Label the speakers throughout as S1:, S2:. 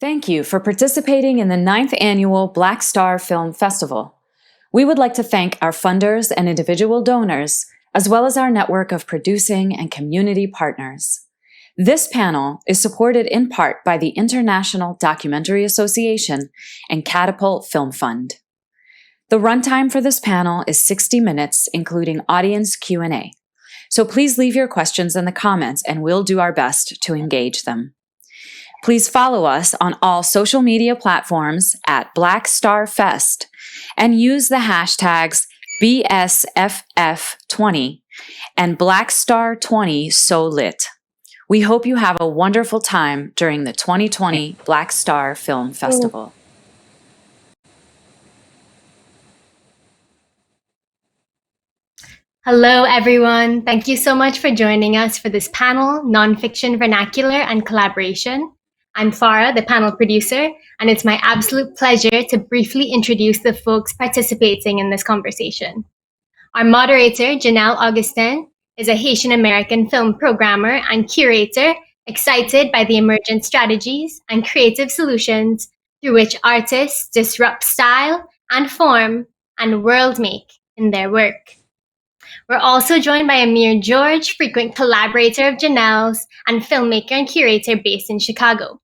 S1: Thank you for participating in the 9th Annual Black Star Film Festival. We would like to thank our funders and individual donors, as well as our network of producing and community partners. This panel is supported in part by the International Documentary Association and Catapult Film Fund. The runtime for this panel is 60 minutes, including audience Q&A. So please leave your questions in the comments and we'll do our best to engage them. Please follow us on all social media platforms at Black Star Fest and use the hashtags BSFF20 and BlackStar20SoLit. We hope you have a wonderful time during the 2020 Black Star Film Festival.
S2: Hello, everyone. Thank you so much for joining us for this panel, Nonfiction, Vernacular, and Collaboration. I'm Farah, the panel producer, and it's my absolute pleasure to briefly introduce the folks participating in this conversation. Our moderator, Jeanelle Augustin, is a Haitian-American film programmer and curator excited by the emergent strategies and creative solutions through which artists disrupt style and form and world make in their work. We're also joined by Amir George, frequent collaborator of Jeanelle's and filmmaker and curator based in Chicago.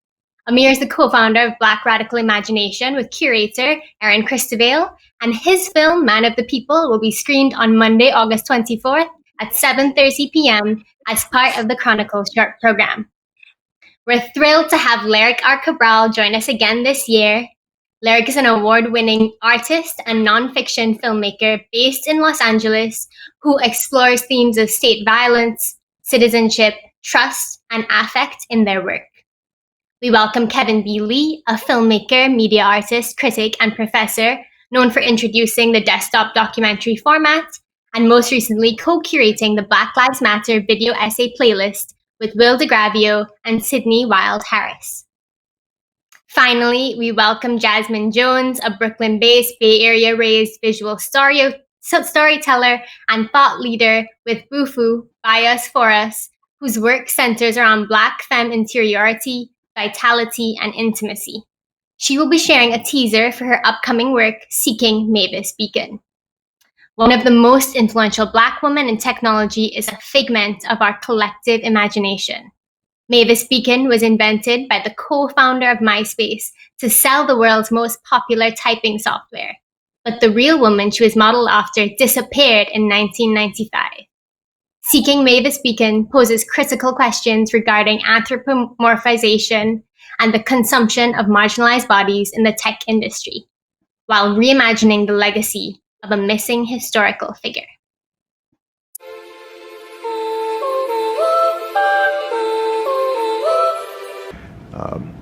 S2: Amir is the co-founder of Black Radical Imagination with curator Erin Christovale, and his film, Man of the People, will be screened on Monday, August 24th at 7:30 p.m. as part of the Chronicles short program. We're thrilled to have Lyric R. Cabral join us again this year. Lyric is an award-winning artist and nonfiction filmmaker based in Los Angeles who explores themes of state violence, citizenship, trust, and affect in their work. We welcome Kevin B. Lee, a filmmaker, media artist, critic, and professor known for introducing the desktop documentary format and most recently co-curating the Black Lives Matter video essay playlist with Will DeGravio and Sydney Wild Harris. Finally, we welcome Jasmine Jones, a Brooklyn-based, Bay Area-raised visual storyteller and thought leader with Bufu, By Us, For Us, whose work centers around Black femme interiority, vitality, and intimacy. She will be sharing a teaser for her upcoming work, Seeking Mavis Beacon. One of the most influential Black women in technology is a figment of our collective imagination. Mavis Beacon was invented by the co-founder of MySpace to sell the world's most popular typing software. But the real woman she was modeled after disappeared in 1995. Seeking Mavis Beacon poses critical questions regarding anthropomorphization and the consumption of marginalized bodies in the tech industry, while reimagining the legacy of a missing historical figure.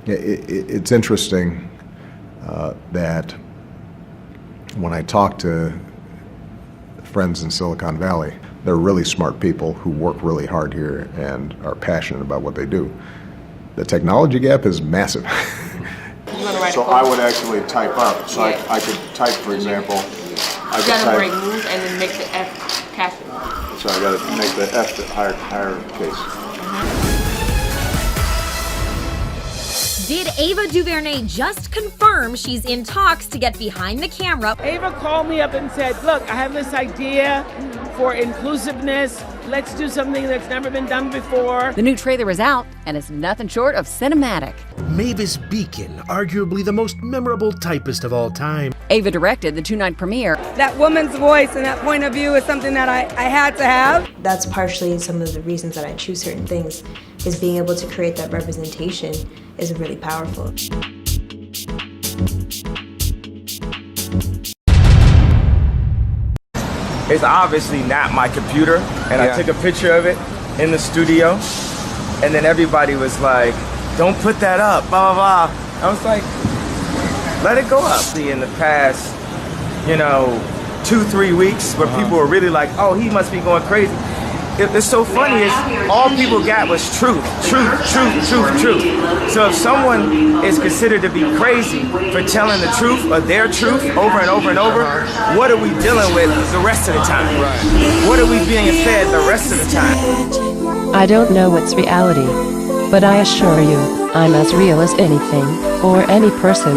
S3: It's interesting that when I talk to friends in Silicon Valley, they're really smart people who work really hard here and are passionate about what they do. The technology gap is massive.
S4: So I would actually type up. So yeah. I could type, for example. I
S5: You gotta remove and then make the F capital.
S4: So I gotta make the F the higher case.
S6: Did Ava Duvernay just confirm she's in talks to get behind the camera?
S7: Ava called me up and said, look, I have this idea for inclusiveness. Let's do something that's never been done before.
S8: The new trailer is out, and it's nothing short of cinematic.
S9: Mavis Beacon, arguably the most memorable typist of all time.
S8: Ava directed the two-night premiere.
S10: That woman's voice and that point of view is something that I had to have.
S11: That's partially some of the reasons that I choose certain things, is being able to create that representation is really powerful.
S12: It's obviously not my computer, and I took a picture of it in the studio, and then everybody was like, don't put that up, blah, blah, blah. I was like, let it go up. In the past, 2-3 weeks where people were really like, oh, he must be going crazy. It's so funny is all people got was truth. So if someone is considered to be crazy for telling the truth or their truth over and over and over, what are we dealing with the rest of the time? What are we being fed the rest of the time?
S13: I don't know what's reality, but I assure you, I'm as real as anything, or any person.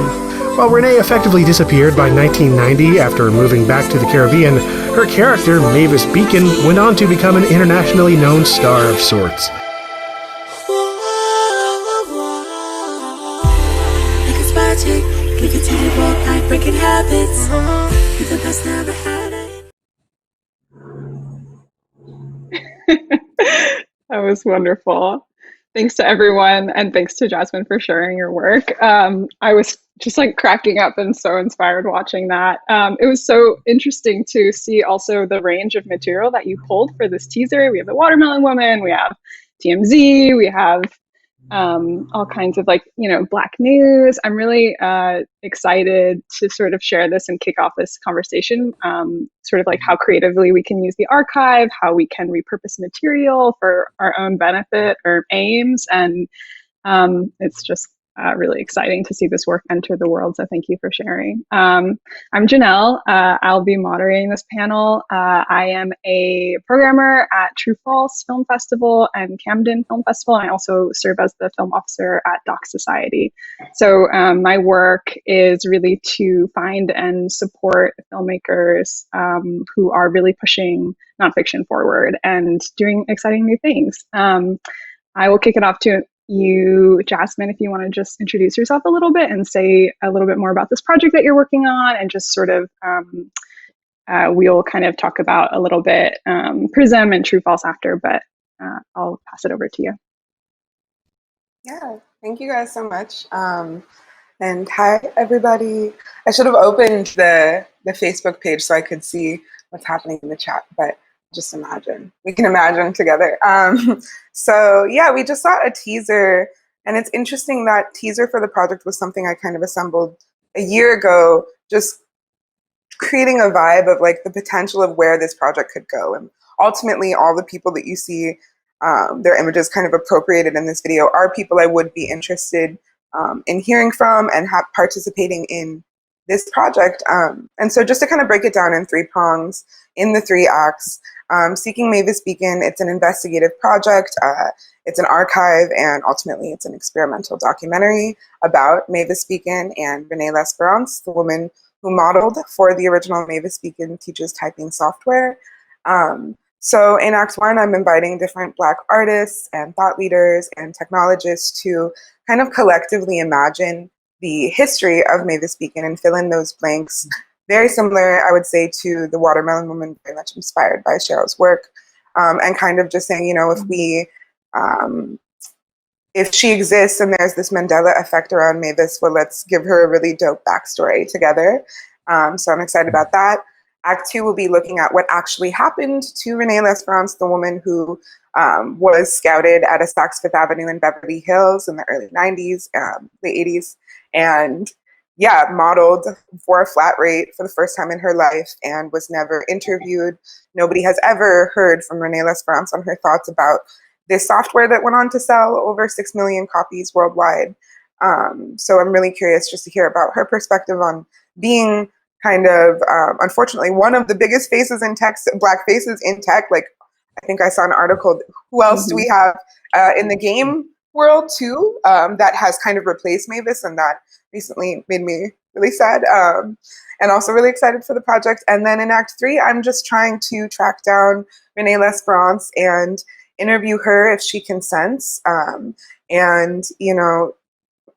S9: While Renee effectively disappeared by 1990 after moving back to the Caribbean, her character, Mavis Beacon, went on to become an internationally known star of sorts.
S14: That was wonderful. Thanks to everyone, and thanks to Jasmine for sharing your work. I was just like cracking up and so inspired watching that. It was so interesting to see also the range of material that you pulled for this teaser. We have the Watermelon Woman, we have TMZ, we have all kinds of Black news. I'm really excited to sort of share this and kick off this conversation, sort of like how creatively we can use the archive, how we can repurpose material for our own benefit or aims. And it's just really exciting to see this work enter the world. So thank you for sharing. I'm Jeanelle. I'll be moderating this panel. I am a programmer at True False Film Festival and Camden Film Festival. And I also serve as the film officer at Doc Society. So my work is really to find and support filmmakers who are really pushing nonfiction forward and doing exciting new things. I will kick it off to you, Jasmine, if you want to just introduce yourself a little bit and say a little bit more about this project that you're working on, and just sort of we'll kind of talk about a little bit Prism and True False after, but I'll pass it over to you.
S15: Yeah, thank you guys so much. And hi, everybody. I should have opened the Facebook page so I could see what's happening in the chat, but just imagine. We can imagine together. So yeah, we just saw a teaser, and it's interesting that teaser for the project was something I kind of assembled a year ago, just creating a vibe of like the potential of where this project could go. And ultimately, all the people that you see their images kind of appropriated in this video are people I would be interested in hearing from and participating in this project. And so just to kind of break it down in three prongs, in the three acts, Seeking Mavis Beacon, it's an investigative project, it's an archive, and ultimately it's an experimental documentary about Mavis Beacon and Renee L'Esperance, the woman who modeled for the original Mavis Beacon Teaches Typing software. So in Act 1, I'm inviting different Black artists and thought leaders and technologists to kind of collectively imagine the history of Mavis Beacon and fill in those blanks. Very similar, I would say, to the Watermelon Woman, very much inspired by Cheryl's work, and kind of just saying, you know, if she exists and there's this Mandela effect around Mavis, well, let's give her a really dope backstory together. So I'm excited about that. Act 2 will be looking at what actually happened to Renee L'Esperance, the woman who was scouted at a Saks Fifth Avenue in Beverly Hills in the early 90s, late 80s, and yeah, modeled for a flat rate for the first time in her life and was never interviewed. Nobody has ever heard from Renee L'Esperance on her thoughts about this software that went on to sell over 6 million copies worldwide. So I'm really curious just to hear about her perspective on being kind of, unfortunately, one of the biggest faces in tech, Black faces in tech. Like, I think I saw an article, who else do we have in the game world too, that has kind of replaced Mavis, and that recently made me really sad, and also really excited for the project. And then in Act 3, I'm just trying to track down Renee L'Esperance and interview her if she consents, and, you know,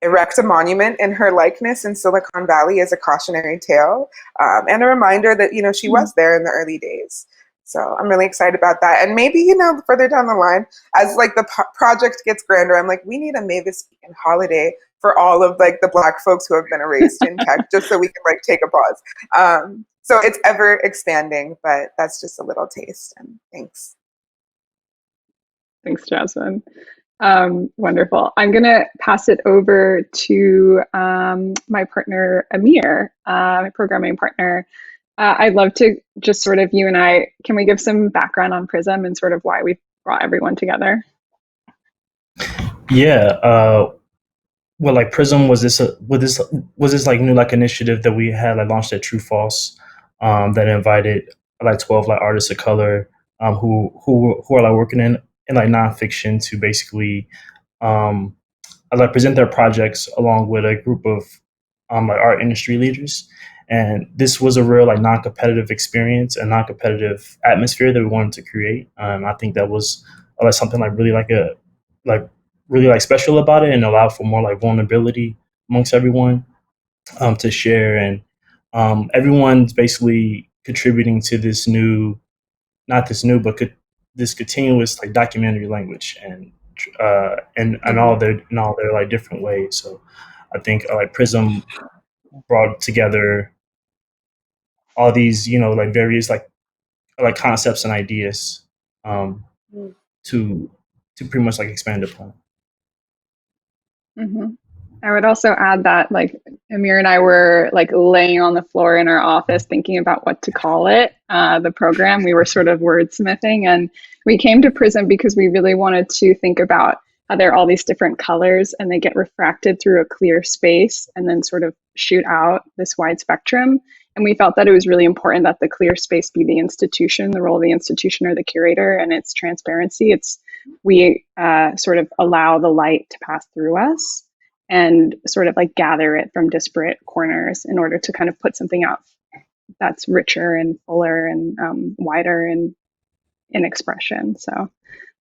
S15: erect a monument in her likeness in Silicon Valley as a cautionary tale, and a reminder that, you know, she was there in the early days. So I'm really excited about that. And maybe, you know, further down the line, as like the project gets grander, I'm like, we need a Mavis Beacon holiday for all of like the Black folks who have been erased in tech, just so we can like take a pause. So it's ever expanding, but that's just a little taste. And thanks.
S14: Thanks, Jasmine. Wonderful. I'm going to pass it over to my partner, Amir, my programming partner. I'd love to just sort of, you and I, can we give some background on Prism and sort of why we brought everyone together?
S16: Yeah. Well, like Prism was this like new like initiative that we had like launched at True False, that invited like 12 like artists of color who are like working in like nonfiction to basically like present their projects along with a group of like art industry leaders. And this was a real like non-competitive experience and non-competitive atmosphere that we wanted to create. I think that was like something like really really like special about it, and allowed for more like vulnerability amongst everyone to share. And everyone's basically contributing to this new, not this new, but this continuous like documentary language and all their like different ways. So I think like Prism brought together all these, like various like concepts and ideas to pretty much like expand upon.
S14: Mm-hmm. I would also add that like Amir and I were like laying on the floor in our office thinking about what to call it, the program. We were sort of wordsmithing, and we came to Prism because we really wanted to think about how there are all these different colors and they get refracted through a clear space and then sort of shoot out this wide spectrum. And we felt that it was really important that the clear space be the institution, the role of the institution or the curator, and its transparency. We sort of allow the light to pass through us and sort of like gather it from disparate corners in order to kind of put something out that's richer and fuller and wider in expression. So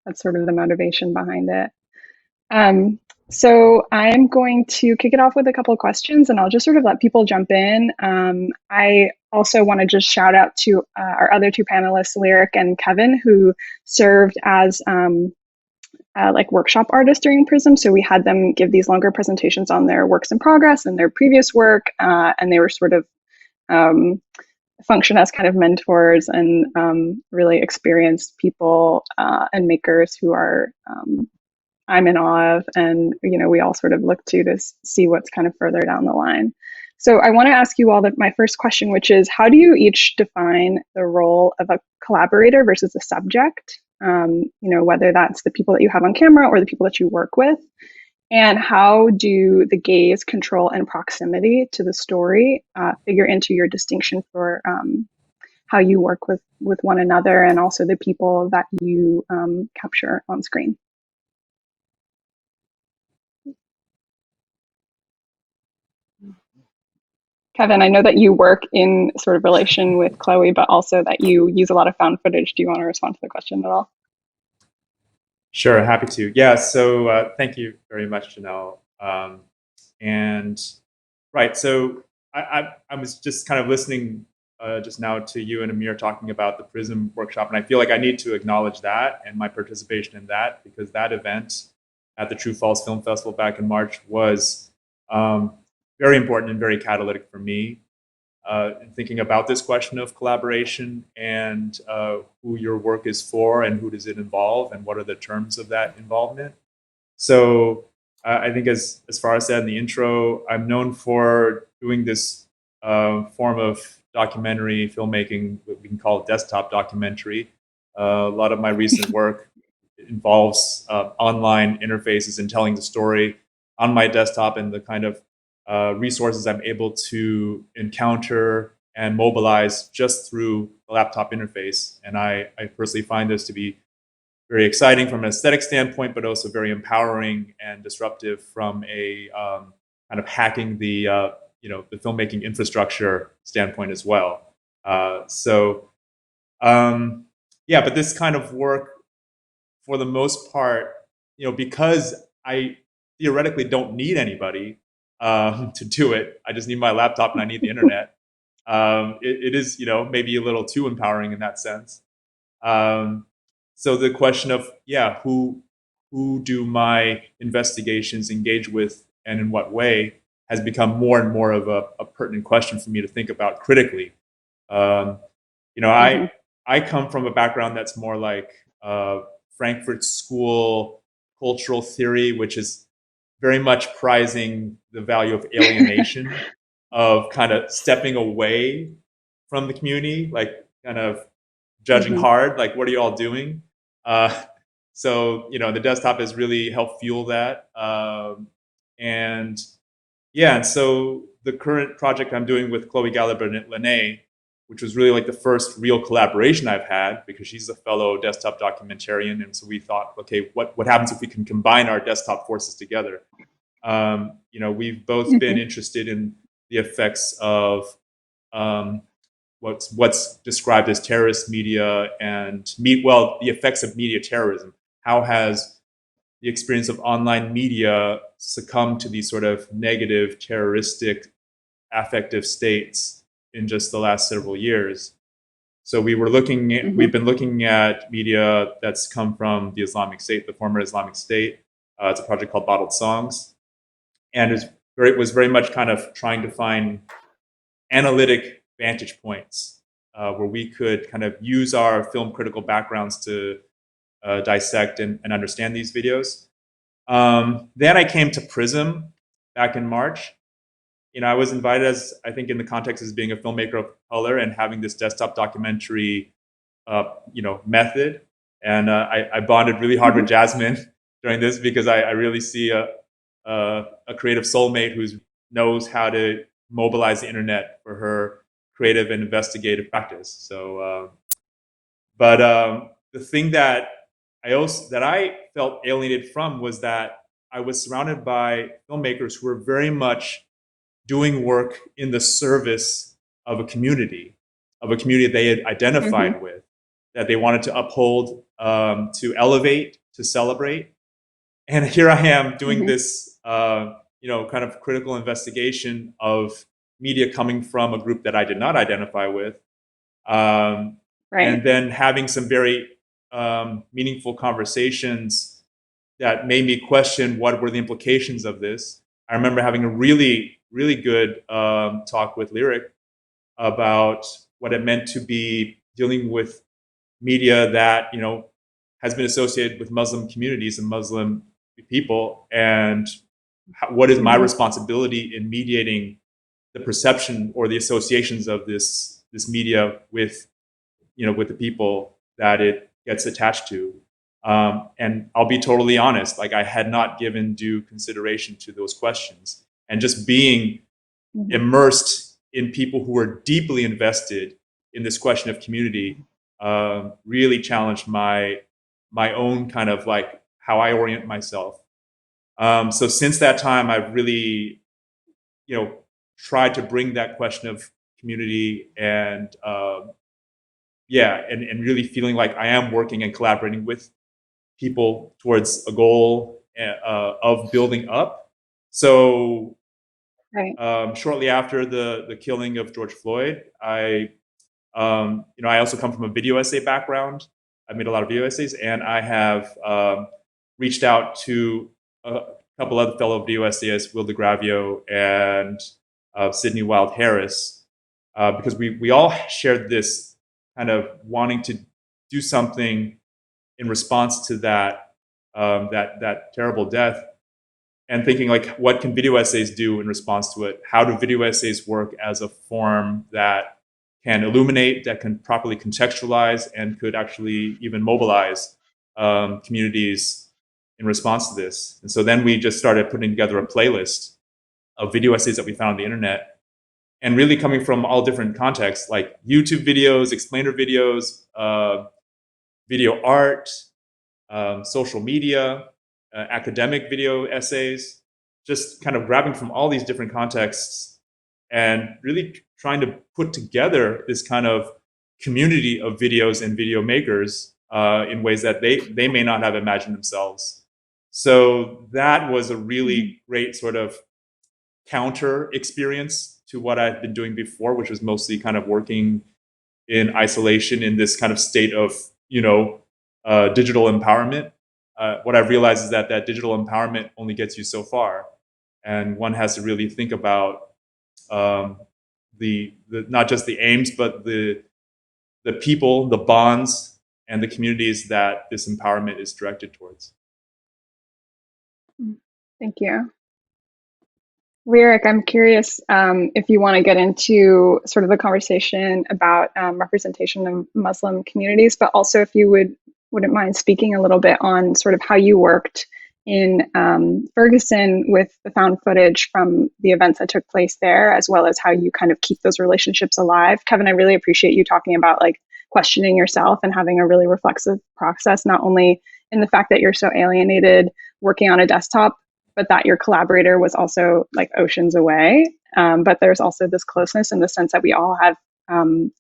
S14: that's sort of the motivation behind it. So I'm going to kick it off with a couple of questions, and I'll just sort of let people jump in. I also want to just shout out to our other two panelists, Lyric and Kevin, who served as like workshop artists during Prism. So we had them give these longer presentations on their works in progress and their previous work, and they were sort of function as kind of mentors and really experienced people and makers who are I'm in awe of, and we all sort of look to see what's kind of further down the line. So I want to ask you all my first question, which is, how do you each define the role of a collaborator versus a subject? Whether that's the people that you have on camera or the people that you work with, and how do the gaze, control, and proximity to the story figure into your distinction for how you work with one another and also the people that you capture on screen? Kevin, I know that you work in sort of relation with Chloe, but also that you use a lot of found footage. Do you want to respond to the question at all?
S17: Sure, happy to. Yeah, so thank you very much, Jeanelle. And right, so I was just kind of listening just now to you and Amir talking about the Prism workshop, and I feel like I need to acknowledge that and my participation in that, because that event at the True False Film Festival back in March was very important and very catalytic for me in thinking about this question of collaboration and who your work is for and who does it involve and what are the terms of that involvement. So I think as Farah said in the intro, I'm known for doing this form of documentary filmmaking, what we can call desktop documentary. A lot of my recent work involves online interfaces and telling the story on my desktop and the kind of resources I'm able to encounter and mobilize just through the laptop interface. And I personally find this to be very exciting from an aesthetic standpoint, but also very empowering and disruptive from a kind of hacking the the filmmaking infrastructure standpoint as well. Yeah, but this kind of work, for the most part, because I theoretically don't need anybody to do it. I just need my laptop and I need the internet. It is, maybe a little too empowering in that sense. So the question of, who do my investigations engage with and in what way has become more and more of a pertinent question for me to think about critically. I come from a background that's more like Frankfurt School cultural theory, which is very much prizing the value of alienation, of kind of stepping away from the community, like kind of judging hard, like, what are you all doing? So, the desktop has really helped fuel that. And so the current project I'm doing with Chloe Galliber-Lene, which was really like the first real collaboration I've had, because she's a fellow desktop documentarian. And so we thought, okay, what happens if we can combine our desktop forces together? We've both been interested in the effects of what's described as terrorist media and the effects of media terrorism. How has the experience of online media succumbed to these sort of negative, terroristic, affective states in just the last several years? So we've been looking at media that's come from the Islamic State, the former Islamic State. It's a project called Bottled Songs, and it was very much kind of trying to find analytic vantage points where we could kind of use our film critical backgrounds to dissect and understand these videos. Then I came to Prism back in March. I was invited I think in the context as being a filmmaker of color and having this desktop documentary, method. And I bonded really hard with Jasmine during this because I really see a creative soulmate who knows how to mobilize the internet for her creative and investigative practice. So, the thing that I felt alienated from was that I was surrounded by filmmakers who were very much doing work in the service of a community they had identified with, that they wanted to uphold, to elevate, to celebrate. And here I am doing this, kind of critical investigation of media coming from a group that I did not identify with. And then having some very meaningful conversations that made me question what were the implications of this. I remember having a really, really good talk with Lyric about what it meant to be dealing with media that, has been associated with Muslim communities and Muslim people, and what is my responsibility in mediating the perception or the associations of this media with the people that it gets attached to. And I'll be totally honest, like I had not given due consideration to those questions, and just being immersed in people who were deeply invested in this question of community really challenged my own kind of like how I orient myself. So since that time, I've really, tried to bring that question of community and really feeling like I am working and collaborating with people towards a goal of building up. So shortly after the killing of George Floyd, I also come from a video essay background. I made a lot of video essays, and I have reached out to a couple other fellow video essayists, Will DeGravio and Sydney Wild Harris, because we all shared this kind of wanting to do something in response to that terrible death, and thinking like, what can video essays do in response to it? How do video essays work as a form that can illuminate, that can properly contextualize, and could actually even mobilize communities in response to this? And so then we just started putting together a playlist of video essays that we found on the internet, and really coming from all different contexts, like YouTube videos, explainer videos, video art, social media, academic video essays, just kind of grabbing from all these different contexts and really trying to put together this kind of community of videos and video makers in ways that they may not have imagined themselves. So that was a really great sort of counter experience to what I've been doing before, which was mostly kind of working in isolation in this kind of state of, digital empowerment. What I've realized is that digital empowerment only gets you so far, and one has to really think about the not just the aims, but the people, the bonds, and the communities that this empowerment is directed towards.
S14: Thank you. Lyric, I'm curious if you want to get into sort of the conversation about representation of Muslim communities, but also if you wouldn't mind speaking a little bit on sort of how you worked in Ferguson with the found footage from the events that took place there, as well as how you kind of keep those relationships alive. Kevin, I really appreciate you talking about like questioning yourself and having a really reflexive process, not only in the fact that you're so alienated working on a desktop but that your collaborator was also like oceans away. But there's also this closeness in the sense that we all have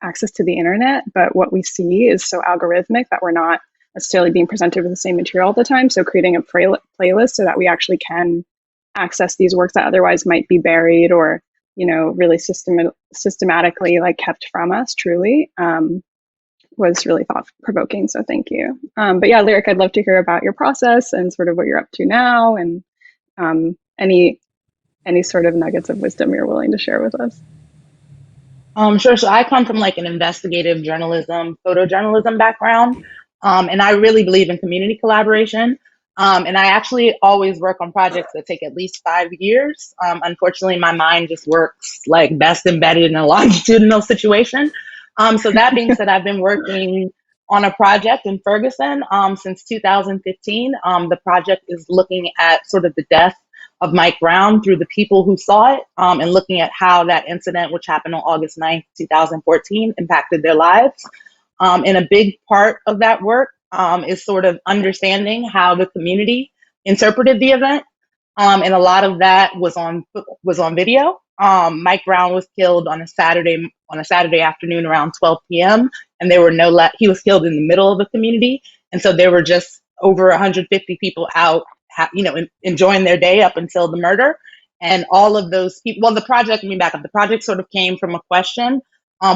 S14: access to the internet, but what we see is so algorithmic that we're not necessarily being presented with the same material all the time. So creating a playlist so that we actually can access these works that otherwise might be buried or, you know, really systematically like kept from us truly, was really thought provoking. So thank you. But yeah, Lyric, I'd love to hear about your process and sort of what you're up to now, and any sort of nuggets of wisdom you're willing to share with us.
S18: Sure. So I come from like an investigative journalism, photojournalism background, and I really believe in community collaboration. And I actually always work on projects that take at least 5 years. Unfortunately, my mind just works like best embedded in a longitudinal situation. So that being said, I've been working on a project in Ferguson since 2015. The project is looking at sort of the death of Mike Brown through the people who saw it, and looking at how that incident, which happened on August 9th, 2014, impacted their lives. And a big part of that work is sort of understanding how the community interpreted the event. And a lot of that was on video. Mike Brown was killed on a Saturday afternoon around 12 p.m. and there were he was killed in the middle of a community. And so there were just over 150 people out, enjoying their day up until the murder. And all of those people, well, the project sort of came from a question.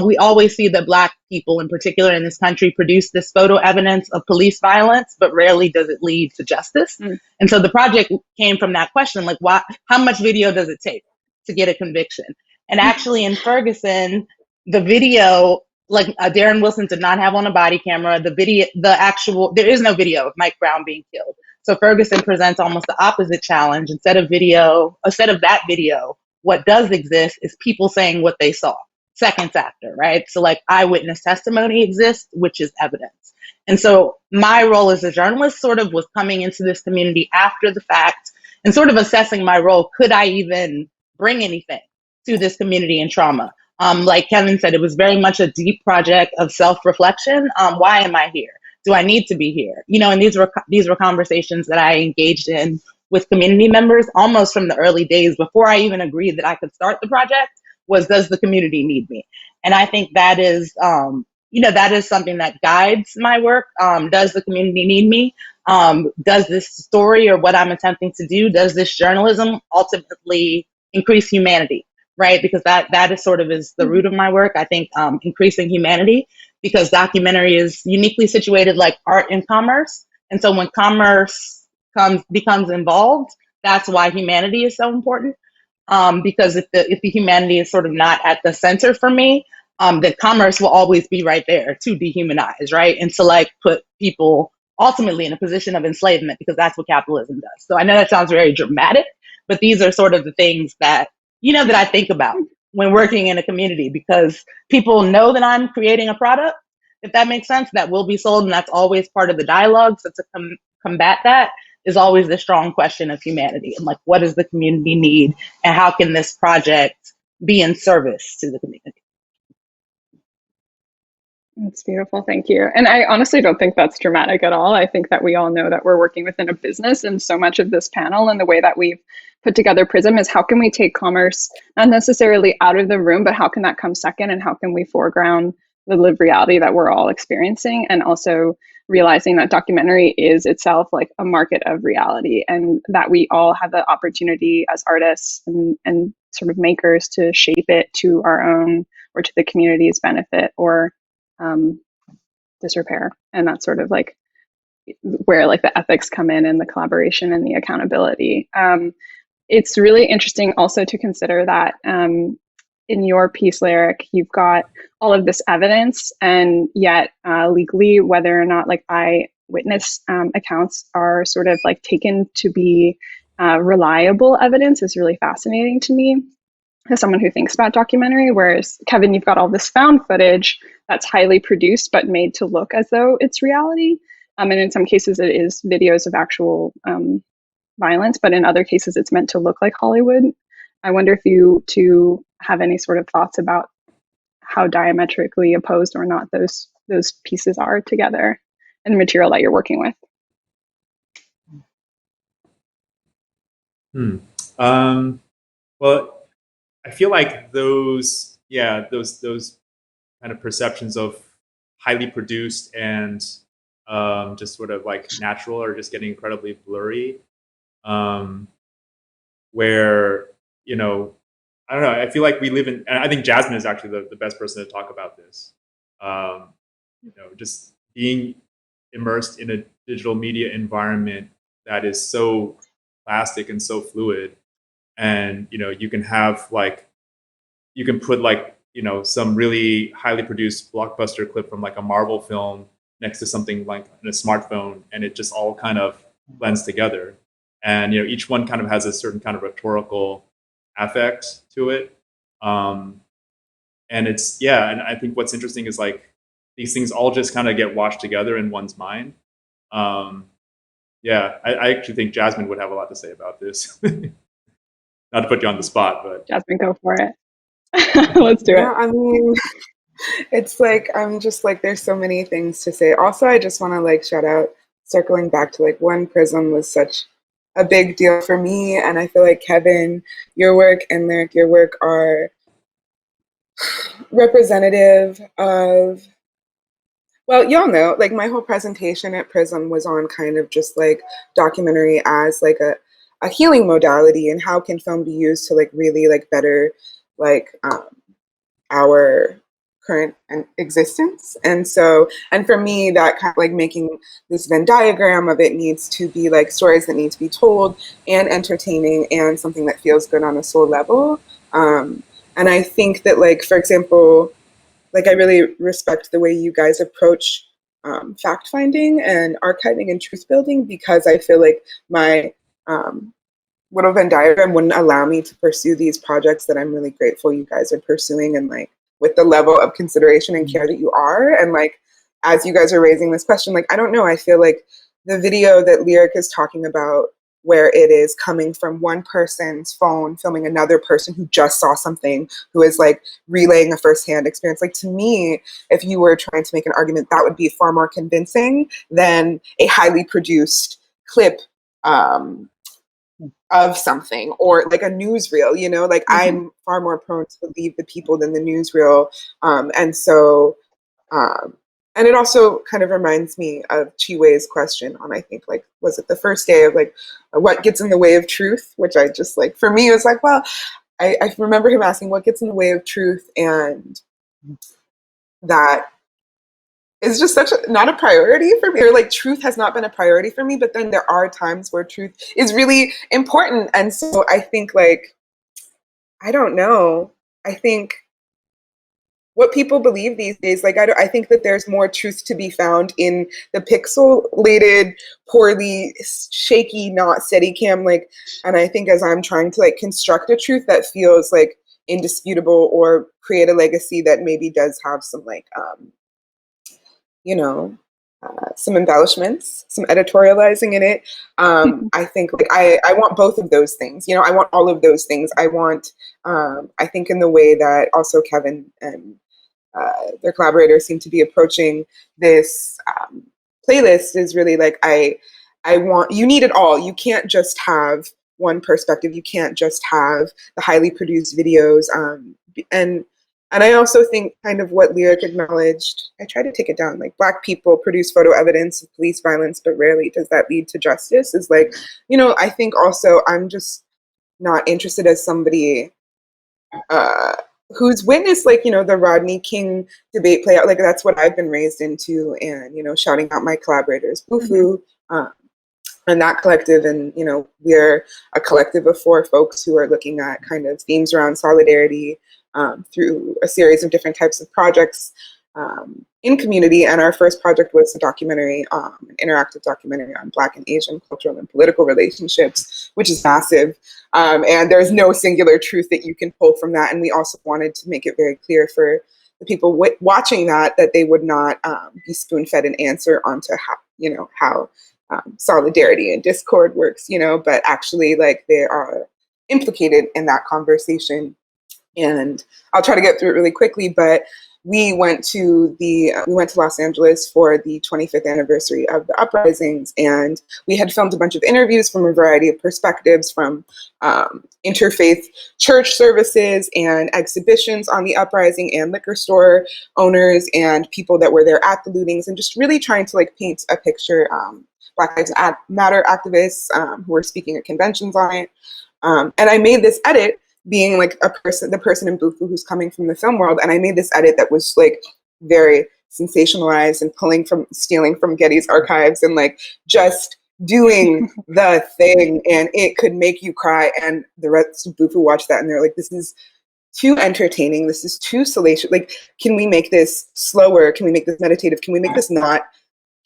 S18: We always see that Black people in particular in this country produce this photo evidence of police violence, but rarely does it lead to justice. And so the project came from that question, like how much video does it take to get a conviction? And actually in Ferguson, the video, like Darren Wilson did not have on a body camera. There is no video of Mike Brown being killed. So Ferguson presents almost the opposite challenge. Instead of that video, what does exist is people saying what they saw seconds after, right? So like eyewitness testimony exists, which is evidence. And so my role as a journalist sort of was coming into this community after the fact and sort of assessing my role. Could I even bring anything to this community and trauma? Like Kevin said, it was very much a deep project of self-reflection. Why am I here? Do I need to be here? And these were conversations that I engaged in with community members almost from the early days before I even agreed that I could start the project. Was, does the community need me? And I think that is, that is something that guides my work. Does the community need me? Does this story or what I'm attempting to do, does this journalism ultimately increase humanity, right? Because that is sort of is the root of my work. I think increasing humanity, because documentary is uniquely situated like art and commerce. And so when commerce becomes involved, that's why humanity is so important. Because if the humanity is sort of not at the center for me, then commerce will always be right there to dehumanize, right? And to like put people ultimately in a position of enslavement, because that's what capitalism does. So I know that sounds very dramatic, but these are sort of the things that, that I think about when working in a community, because people know that I'm creating a product, if that makes sense, that will be sold. And that's always part of the dialogue. So to combat that is always the strong question of humanity and like, what does the community need and how can this project be in service to the community?
S14: That's beautiful. Thank you. And I honestly don't think that's dramatic at all. I think that we all know that we're working within a business, and so much of this panel and the way that we've put together Prism is how can we take commerce not necessarily out of the room, but how can that come second, and how can we foreground the lived reality that we're all experiencing, and also realizing that documentary is itself like a market of reality, and that we all have the opportunity as artists and sort of makers to shape it to our own or to the community's benefit or disrepair. And that's sort of like where like the ethics come in and the collaboration and the accountability. It's really interesting also to consider that in your piece, Lyric, you've got all of this evidence, and yet legally, whether or not like eyewitness accounts are sort of like taken to be reliable evidence is really fascinating to me as someone who thinks about documentary. Whereas Kevin, you've got all this found footage that's highly produced but made to look as though it's reality. And in some cases it is videos of actual violence, but in other cases it's meant to look like Hollywood. I wonder if you two have any sort of thoughts about how diametrically opposed or not those pieces are together and the material that you're working with.
S17: Well, I feel like those kind of perceptions of highly produced and just sort of like natural are just getting incredibly blurry. Where, you know, I don't know, I feel like we live in, and I think Jasmine is actually the best person to talk about this. You know, just being immersed in a digital media environment that is so plastic and so fluid. And, you know, you can have like, you can put like, you know, some really highly produced blockbuster clip from like a Marvel film next to something like in a smartphone, and it just all kind of blends together. And, you know, each one kind of has a certain kind of rhetorical affect to it. And it's, yeah, and I think what's interesting is like these things all just kind of get washed together in one's mind. Yeah, I actually think Jasmine would have a lot to say about this. Not to put you on the spot, but
S14: Jasmine, go for it. Let's do it.
S15: Yeah, I mean, it's like, I'm just like, there's so many things to say. Also, I just want to like shout out, circling back to like when Prism was such a big deal for me. And I feel like Kevin, your work and Lyric, your work are representative of, well, y'all know, like my whole presentation at Prism was on kind of just like documentary as like a healing modality, and how can film be used to like really like better like our current existence. And so, and for me, that kind of like making this Venn diagram of it needs to be like stories that need to be told and entertaining and something that feels good on a soul level. And I think that like, for example, like I really respect the way you guys approach fact finding and archiving and truth building, because I feel like my little Venn diagram wouldn't allow me to pursue these projects that I'm really grateful you guys are pursuing, and like with the level of consideration and care that you are. And like, as you guys are raising this question, like, I don't know, I feel like the video that Lyric is talking about, where it is coming from one person's phone, filming another person who just saw something, who is like relaying a firsthand experience. Like, to me, if you were trying to make an argument, that would be far more convincing than a highly produced clip of something, or like a newsreel, you know, like I'm far more prone to believe the people than the newsreel. And so, and it also kind of reminds me of Chi-Wei's question on, I think, like, was it the first day of like, what gets in the way of truth? Which I just like, for me, it was like, well, I remember him asking what gets in the way of truth, and that is just such a, not a priority for me, or like truth has not been a priority for me, but then there are times where truth is really important. And so I think like, I don't know, I think what people believe these days, like I think that there's more truth to be found in the pixelated, poorly, shaky, not Steadicam, like, and I think as I'm trying to like construct a truth that feels like indisputable or create a legacy that maybe does have some like, you know, some embellishments, some editorializing in it. I think like I want both of those things. You know, I want all of those things. I want, I think in the way that also Kevin and their collaborators seem to be approaching this playlist is really like, I want, you need it all. You can't just have one perspective. You can't just have the highly produced videos. And I also think kind of what Lyric acknowledged, I try to take it down, like Black people produce photo evidence of police violence, but rarely does that lead to justice, is like, you know, I think also I'm just not interested as somebody who's witnessed like, you know, the Rodney King debate play out. Like that's what I've been raised into, and, you know, shouting out my collaborators, Boofu, and that collective. And, you know, we're a collective of 4 folks who are looking at kind of themes around solidarity through a series of different types of projects in community. And our first project was a documentary, an interactive documentary on Black and Asian cultural and political relationships, which is massive. And there's no singular truth that you can pull from that. And we also wanted to make it very clear for the people watching that they would not be spoon-fed an answer onto how, you know, how solidarity and discord works, you know, but actually like they are implicated in that conversation. And I'll try to get through it really quickly, but we went to Los Angeles for the 25th anniversary of the uprisings, and we had filmed a bunch of interviews from a variety of perspectives, from interfaith church services and exhibitions on the uprising, and liquor store owners and people that were there at the lootings, and just really trying to like paint a picture. Black Lives Matter activists who were speaking at conventions on it, and I made this edit, being like the person in Bufu who's coming from the film world, and I made this edit that was like very sensationalized and stealing from Getty's archives and like just doing the thing, and it could make you cry. And the rest of Bufu watched that and they're like, this is too entertaining, this is too salacious, like, can we make this slower, can we make this meditative, can we make this not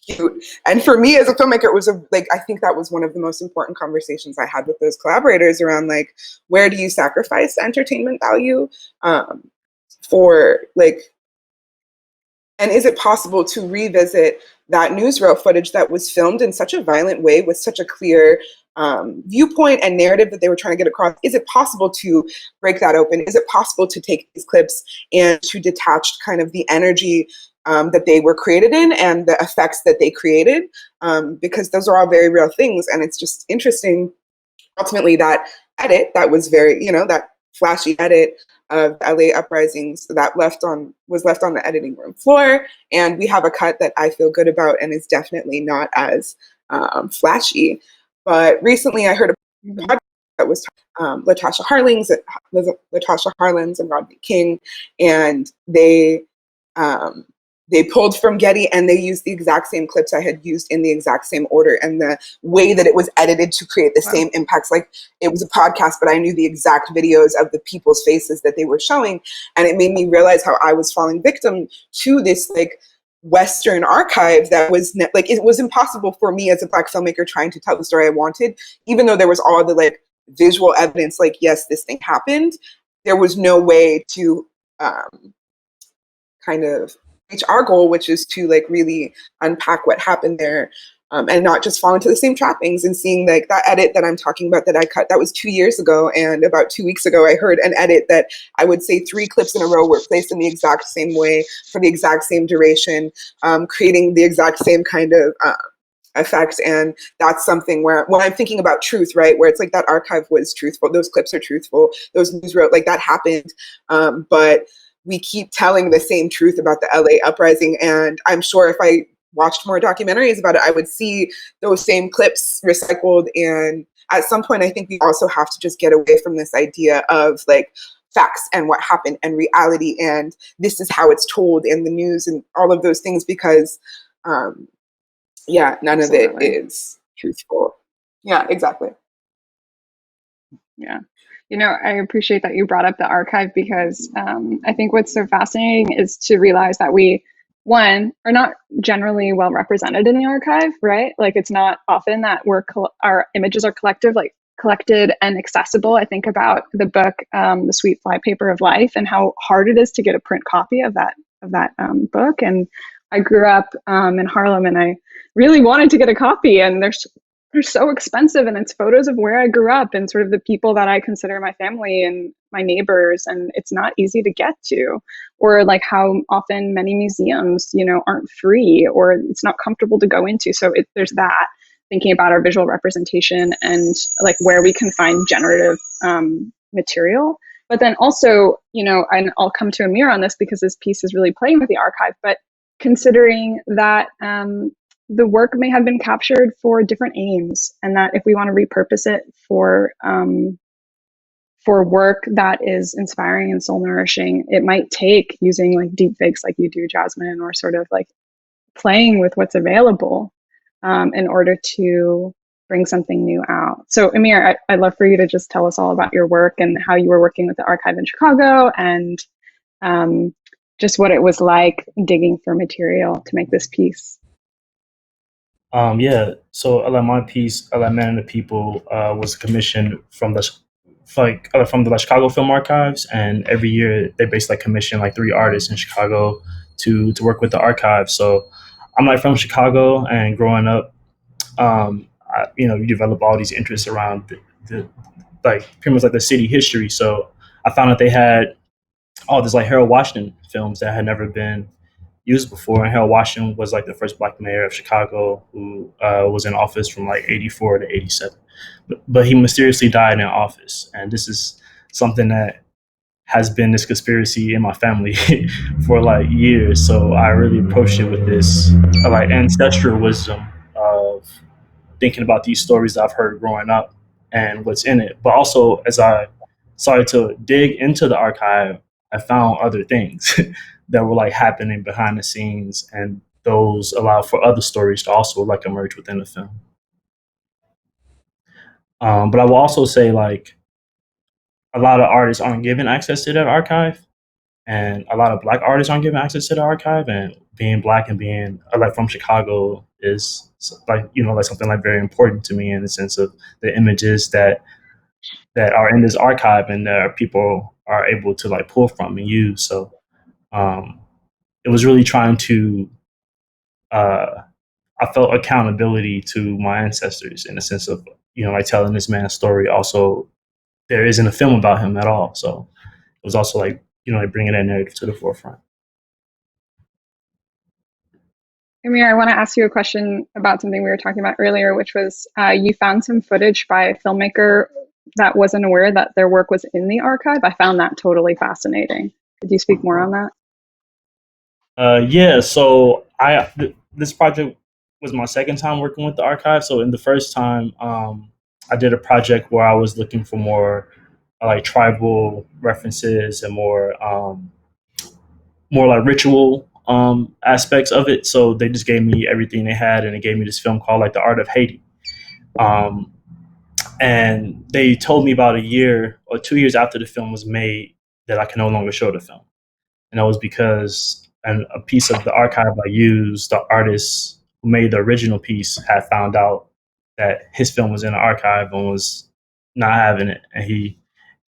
S15: cute? And for me as a filmmaker, it was I think that was one of the most important conversations I had with those collaborators around like, where do you sacrifice entertainment value for like, and is it possible to revisit that newsreel footage that was filmed in such a violent way with such a clear viewpoint and narrative that they were trying to get across? Is it possible to break that open? Is it possible to take these clips and to detach kind of the energy that they were created in and the effects that they created? Because those are all very real things. And it's just interesting, ultimately, that edit that was very, that flashy edit of LA uprisings that was left on the editing room floor. And we have a cut that I feel good about and is definitely not as flashy. But recently I heard a podcast that was Latasha Harlins and Rodney King, and they pulled from Getty and they used the exact same clips I had used in the exact same order, and the way that it was edited to create the same impacts. Like, it was a podcast, but I knew the exact videos of the people's faces that they were showing. And it made me realize how I was falling victim to this like Western archive that was like, it was impossible for me as a Black filmmaker trying to tell the story I wanted, even though there was all the like visual evidence, like, yes, this thing happened. There was no way to kind of reach our goal, which is to like really unpack what happened there, and not just fall into the same trappings. And seeing like that edit that I'm talking about that I cut, that was 2 years ago, and about 2 weeks ago I heard an edit that I would say 3 clips in a row were placed in the exact same way for the exact same duration, creating the exact same kind of effect. And that's something where, when I'm thinking about truth, right, where it's like that archive was truthful, those clips are truthful, those newsreel, like that happened, but we keep telling the same truth about the LA uprising. And I'm sure if I watched more documentaries about it, I would see those same clips recycled. And at some point, I think we also have to just get away from this idea of like facts and what happened and reality, and this is how it's told in the news and all of those things, because none of it is truthful. Yeah, exactly.
S14: Yeah. I appreciate that you brought up the archive, because I think what's so fascinating is to realize that we, one, are not generally well represented in the archive, right? Like, it's not often that our images are collected and accessible. I think about the book, The Sweet Flypaper of Life, and how hard it is to get a print copy of that book. And I grew up in Harlem, and I really wanted to get a copy, and they're so expensive, and it's photos of where I grew up and sort of the people that I consider my family and my neighbors, and it's not easy to get to. Or like how often many museums, aren't free, or it's not comfortable to go into. So there's that, thinking about our visual representation and like where we can find generative material. But then also, and I'll come to Amir on this because this piece is really playing with the archive, but considering that the work may have been captured for different aims, and that if we want to repurpose it for work that is inspiring and soul nourishing, it might take using like deep fakes like you do, Jasmine, or sort of like playing with what's available in order to bring something new out. So Amir, I'd love for you to just tell us all about your work and how you were working with the archive in Chicago, and just what it was like digging for material to make this piece.
S16: So my piece, Man and the People, was commissioned from the Chicago Film Archives, and every year they basically commission like 3 artists in Chicago to work with the archive. So I'm like from Chicago, and growing up, you develop all these interests around the like pretty much like the city history. So I found that they had oh, there's like Harold Washington films that had never been used before. And Harold Washington was like the first Black mayor of Chicago who was in office from like 84 to 87. But he mysteriously died in office. And this is something that has been this conspiracy in my family for like years. So I really approached it with this like ancestral wisdom of thinking about these stories that I've heard growing up and what's in it. But also, as I started to dig into the archive, I found other things that were like happening behind the scenes, and those allow for other stories to also like emerge within the film. But I will also say, like, a lot of artists aren't given access to that archive, and a lot of Black artists aren't given access to the archive. And being Black and being like from Chicago is like, you know, like something like very important to me in the sense of the images that are in this archive and that people are able to like pull from and use. So it was really trying to I felt accountability to my ancestors in the sense of, you know, like telling this man's story. Also, there isn't a film about him at all. So it was also like, you know, like bringing that narrative to the forefront.
S14: Amir, I want to ask you a question about something we were talking about earlier, which was you found some footage by a filmmaker that wasn't aware that their work was in the archive. I found that totally fascinating. Could you speak more on that?
S16: Yeah, so this project was my second time working with the archive. So in the first time, I did a project where I was looking for more like tribal references and more like ritual aspects of it. So they just gave me everything they had, and they gave me this film called like The Art of Haiti. And they told me about a year or 2 years after the film was made that I could no longer show the film. And that was because a piece of the archive I used, the artist who made the original piece had found out that his film was in the archive and was not having it.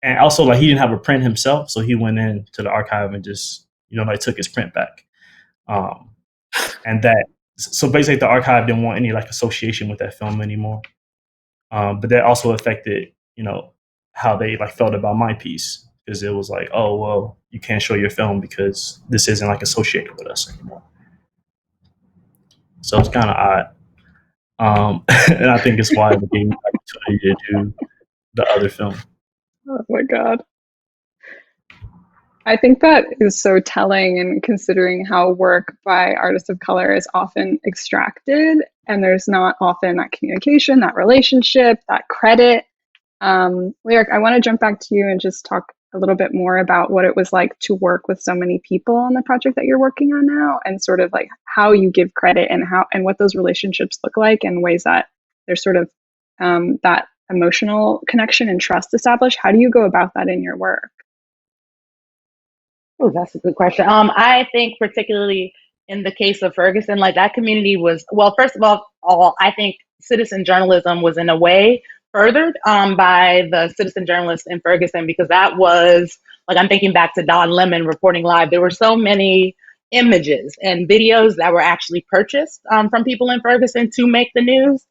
S16: And also like he didn't have a print himself, so he went into the archive and just, you know, like took his print back. And so basically the archive didn't want any like association with that film anymore. But that also affected, you know, how they like felt about my piece, because it was like, oh, well, you can't show your film because this isn't like associated with us anymore. So it's kind of odd. And I think it's why they gave me the opportunity to do the other film.
S14: Oh my God. I think that is so telling, and considering how work by artists of color is often extracted, and there's not often that communication, that relationship, that credit. Lyric, I want to jump back to you and just talk a little bit more about what it was like to work with so many people on the project that you're working on now, and sort of like how you give credit and what those relationships look like, and ways that there's sort of that emotional connection and trust established. How do you go about that in your work?
S18: Oh, that's a good question. I think particularly in the case of Ferguson, like that community was, well, first of all, I think citizen journalism was in a way furthered by the citizen journalists in Ferguson, because that was, like, I'm thinking back to Don Lemon reporting live. There were so many images and videos that were actually purchased from people in Ferguson to make the news.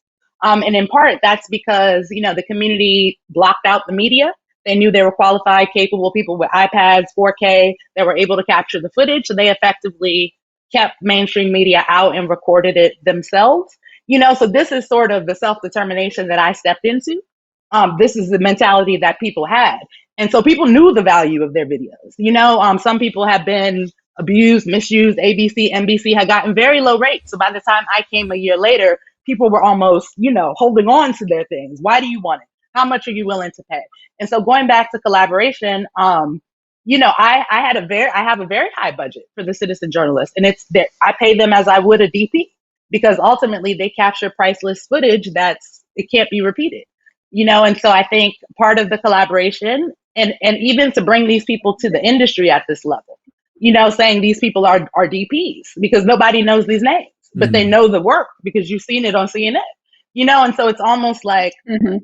S18: And in part, that's because, you know, the community blocked out the media. They knew they were qualified, capable people with iPads, 4K, that were able to capture the footage. So they effectively kept mainstream media out and recorded it themselves. You know, so this is sort of the self-determination that I stepped into. This is the mentality that people had. And so people knew the value of their videos. You know, some people have been abused, misused. ABC, NBC had gotten very low rates. So by the time I came a year later, people were almost, you know, holding on to their things. Why do you want it? How much are you willing to pay? And so going back to collaboration, you know, I have a very high budget for the citizen journalists, and I pay them as I would a DP, because ultimately they capture priceless footage it can't be repeated, you know. And so I think part of the collaboration, and even to bring these people to the industry at this level, you know, saying these people are DPs, because nobody knows these names, but they know the work because you've seen it on CNN. You know, and so it's almost like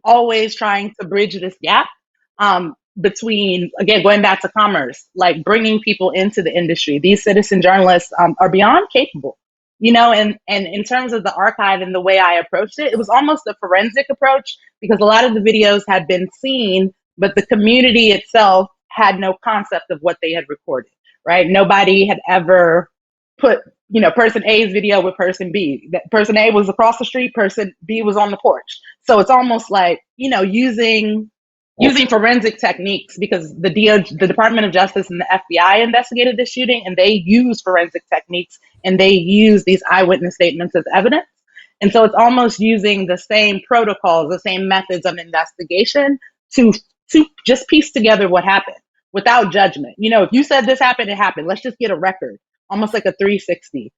S18: always trying to bridge this gap between, again, going back to commerce, like bringing people into the industry. These citizen journalists are beyond capable, you know, and in terms of the archive and the way I approached it, it was almost a forensic approach, because a lot of the videos had been seen, but the community itself had no concept of what they had recorded, right? Nobody had ever put, person A's video with person B. That person A was across the street, person B was on the porch. So it's almost like, using forensic techniques, because the Department of Justice and the FBI investigated the shooting, and they use forensic techniques, and they use these eyewitness statements as evidence. And so it's almost using the same protocols, the same methods of investigation to just piece together what happened without judgment. If you said this happened, it happened. Let's just get a record, almost like a 360.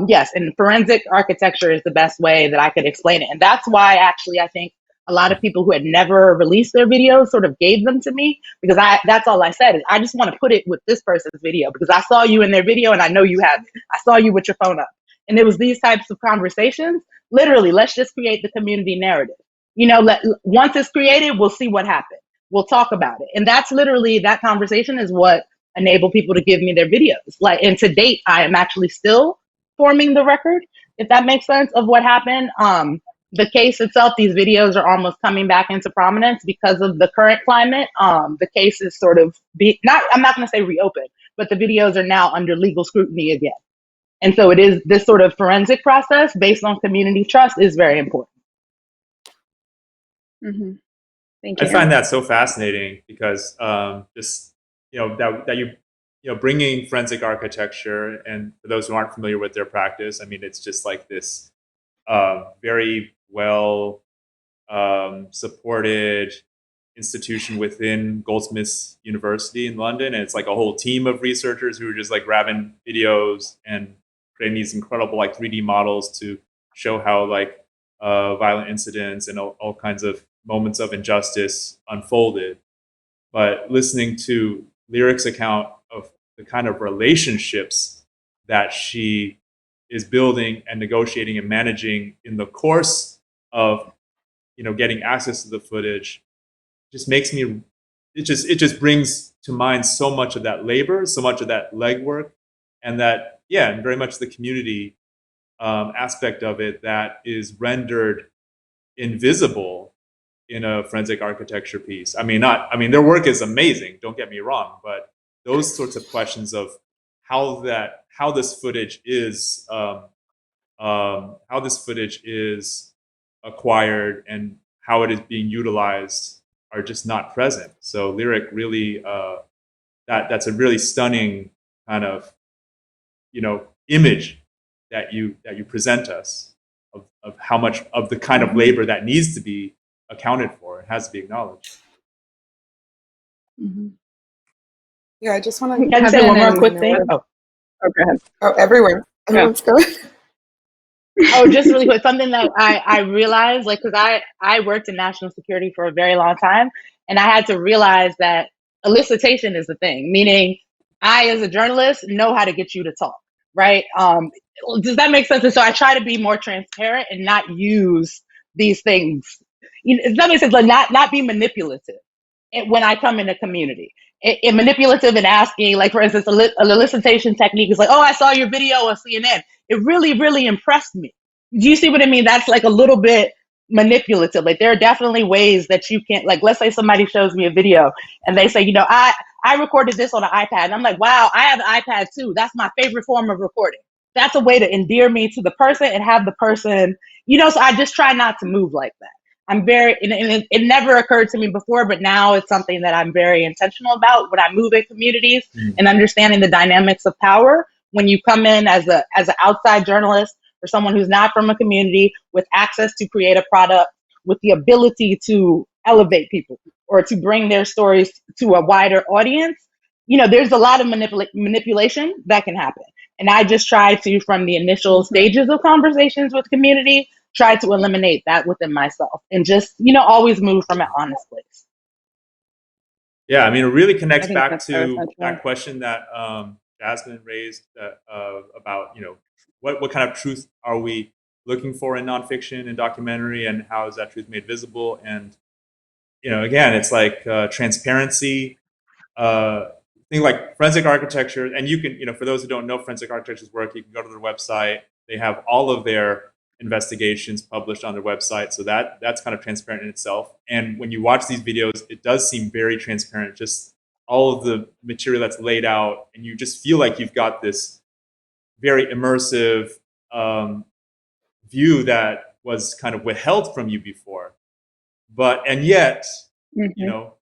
S18: Yes, and forensic architecture is the best way that I could explain it. And that's why actually I think a lot of people who had never released their videos sort of gave them to me, because that's all I said is I just want to put it with this person's video because I saw you in their video and I know you have it. I saw you with your phone up. And it was these types of conversations. Literally, let's just create the community narrative. Once it's created, we'll see what happened. We'll talk about it. And that's literally, that conversation is what enabled people to give me their videos. And to date, I am actually still forming the record, if that makes sense, of what happened. The case itself, these videos are almost coming back into prominence because of the current climate. The case is sort of I'm not going to say reopened, but the videos are now under legal scrutiny again. And so it is this sort of forensic process based on community trust is very important.
S14: Thank you.
S17: I find that so fascinating because just that you bringing forensic architecture, and for those who aren't familiar with their practice, I mean it's just like this very well supported institution within Goldsmiths University in London, and it's like a whole team of researchers who are just like grabbing videos and creating these incredible like 3D models to show how like violent incidents and all kinds of moments of injustice unfolded. But listening to Lyric's account of the kind of relationships that she is building and negotiating and managing in the course of getting access to the footage, just makes me it just brings to mind so much of that labor, so much of that legwork, and that and very much the community aspect of it that is rendered invisible in a forensic architecture piece. I mean their work is amazing, don't get me wrong, but those sorts of questions of how this footage is acquired and how it is being utilized are just not present. So Lyric really that's a really stunning kind of image that you present us of how much of the kind of labor that needs to be accounted for and has to be acknowledged.
S15: Yeah, I just want
S18: to say one more quick thing.
S14: Oh, go ahead.
S15: Oh, everyone's going.
S18: Oh, just really quick, something that I realized, because I worked in national security for a very long time, and I had to realize that elicitation is the thing, meaning I, as a journalist, know how to get you to talk, right? Does that make sense? And so I try to be more transparent and not use these things. Does that make sense? Like not be manipulative when I come in a community. Manipulative and asking, like, for instance, an elicitation technique is like, oh, I saw your video on CNN. It really, really impressed me. Do you see what I mean? That's like a little bit manipulative. Like, there are definitely ways that you can't, like, let's say somebody shows me a video and they say, I recorded this on an iPad. And I'm like, wow, I have an iPad too. That's my favorite form of recording. That's a way to endear me to the person and have the person, so I just try not to move like that. I'm very, and it never occurred to me before, but now it's something that I'm very intentional about when I move in communities and understanding the dynamics of power. When you come in as an outside journalist or someone who's not from a community with access to create a product, with the ability to elevate people or to bring their stories to a wider audience, there's a lot of manipulation that can happen. And I just try to, from the initial stages of conversations with community, try to eliminate that within myself and just, always move from an honest place.
S17: Yeah, I mean, it really connects back to that question that Jasmine raised about, what kind of truth are we looking for in nonfiction and documentary, and how is that truth made visible? And, again, it's like transparency, thing like forensic architecture. And you can, for those who don't know forensic architecture's work, you can go to their website. They have all of their investigations published on their website. So that's kind of transparent in itself. And when you watch these videos, it does seem very transparent, just all of the material that's laid out, and you just feel like you've got this very immersive view that was kind of withheld from you before. And yet, you know,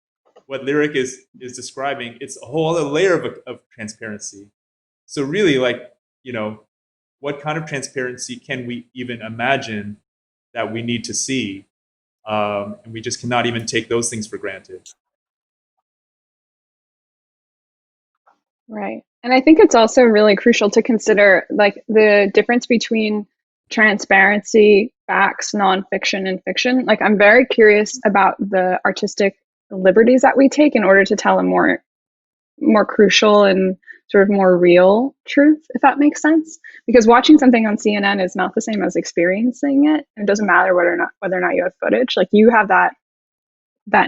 S17: what Lyric is describing, it's a whole other layer of transparency. So really, like, you know, what kind of transparency can we even imagine that we need to see? And we just cannot even take those things for granted.
S14: Right. And I think it's also really crucial to consider like the difference between transparency, facts, nonfiction, and fiction. Like I'm very curious about the artistic liberties that we take in order to tell a more crucial and sort of more real truth, if that makes sense. Because watching something on CNN is not the same as experiencing it. It doesn't matter whether or not you have footage. Like you have that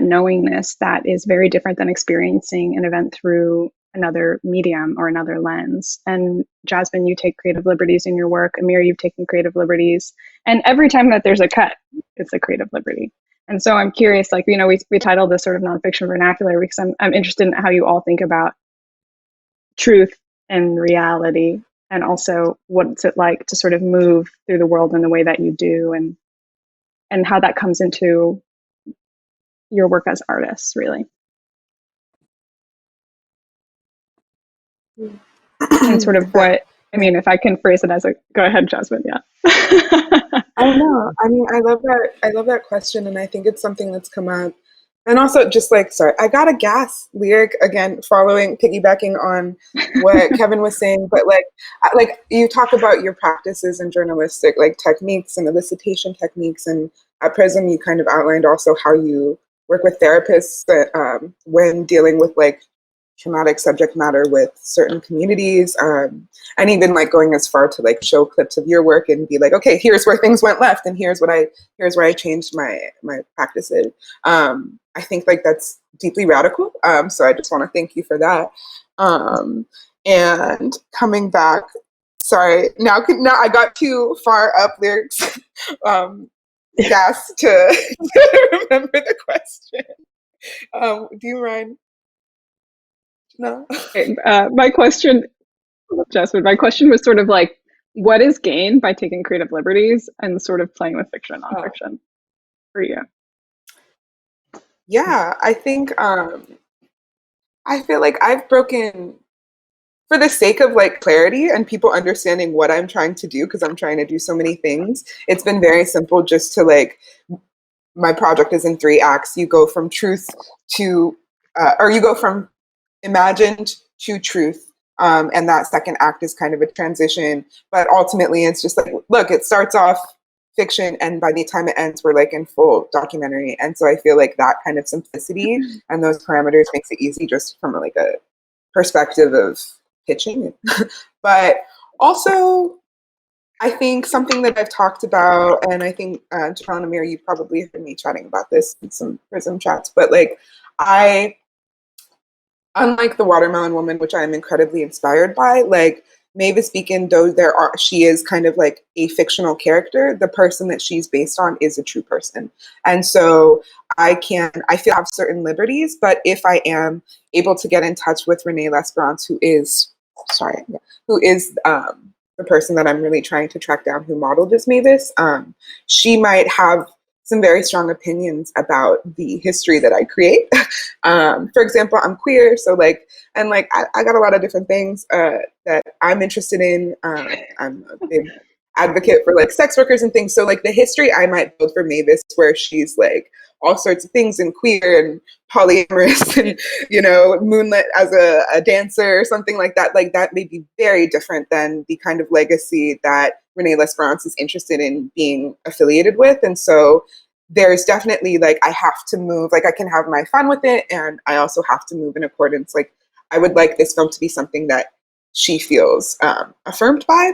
S14: knowingness that is very different than experiencing an event through another medium or another lens. And Jasmine, you take creative liberties in your work. Amir, you've taken creative liberties. And every time that there's a cut, it's a creative liberty. And so I'm curious, like, you know, we titled this sort of nonfiction vernacular because I'm interested in how you all think about truth and reality, and also what's it like to sort of move through the world in the way that you do, and how that comes into your work as artists, really. And sort of what, I mean, if I can phrase it as a, go ahead, Jasmine, yeah.
S15: I don't know. I mean, I love that question, and I think it's something that's come up. And also, just like, sorry, I got a gas Lyric again, piggybacking on what Kevin was saying, but like you talk about your practices and journalistic like techniques and elicitation techniques, and at Prism you kind of outlined also how you work with therapists when dealing with like traumatic subject matter with certain communities, and even like going as far to like show clips of your work and be like, okay, here's where things went left, and here's where I changed my practices. I think like that's deeply radical. So I just want to thank you for that. And coming back, sorry, now I got too far up Lyrics gas to remember the question. Do you mind? No.
S14: My question, Jasmine, was sort of like, what is gained by taking creative liberties and sort of playing with fiction and nonfiction for you?
S15: Yeah, I think I feel like I've broken, for the sake of like clarity and people understanding what I'm trying to do, because I'm trying to do so many things, it's been very simple just to like, my project is in 3 acts. You go from truth to, or you go from imagined to truth. And that second act is kind of a transition, but ultimately it's just like, look, it starts off fiction and by the time it ends, we're like in full documentary. And so I feel like that kind of simplicity and those parameters makes it easy just from like a perspective of pitching. But also, I think something that I've talked about, and I think Jeanelle and Amir, you probably heard me chatting about this in some Prism chats, but like unlike the Watermelon Woman, which I'm incredibly inspired by, like Mavis Beacon, though she is kind of like a fictional character, the person that she's based on is a true person. And so I feel I have certain liberties, but if I am able to get in touch with Renee Lesperance, who is the person that I'm really trying to track down who modeled this Mavis, she might have some very strong opinions about the history that I create. For example, I'm queer, so I got a lot of different things that I'm interested in. I'm a big advocate for like sex workers and things. So like the history I might build for Mavis, where she's like all sorts of things and queer and polyamorous and, you know, moonlit as a dancer or something like that may be very different than the kind of legacy that Renee Lesperance is interested in being affiliated with. And so there's definitely like, I have to move, like I can have my fun with it. And I also have to move in accordance. Like I would like this film to be something that she feels affirmed by.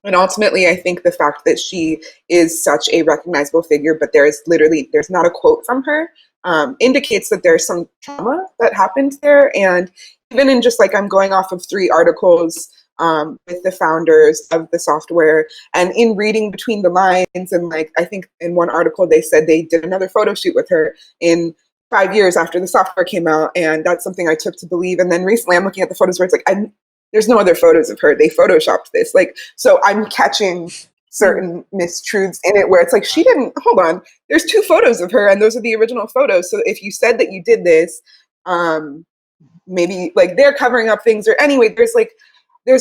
S15: And ultimately, I think the fact that she is such a recognizable figure, but there's not a quote from her, indicates that there's some trauma that happened there. And even in just like, I'm going off of 3 articles with the founders of the software, and in reading between the lines, and like, I think in one article, they said they did another photo shoot with her in 5 years after the software came out, and that's something I took to believe. And then recently I'm looking at the photos where it's like, there's no other photos of her. They photoshopped this. Like, so I'm catching certain mistruths in it where it's like, hold on, there's 2 photos of her and those are the original photos. So if you said that you did this, maybe like they're covering up things, or anyway, there's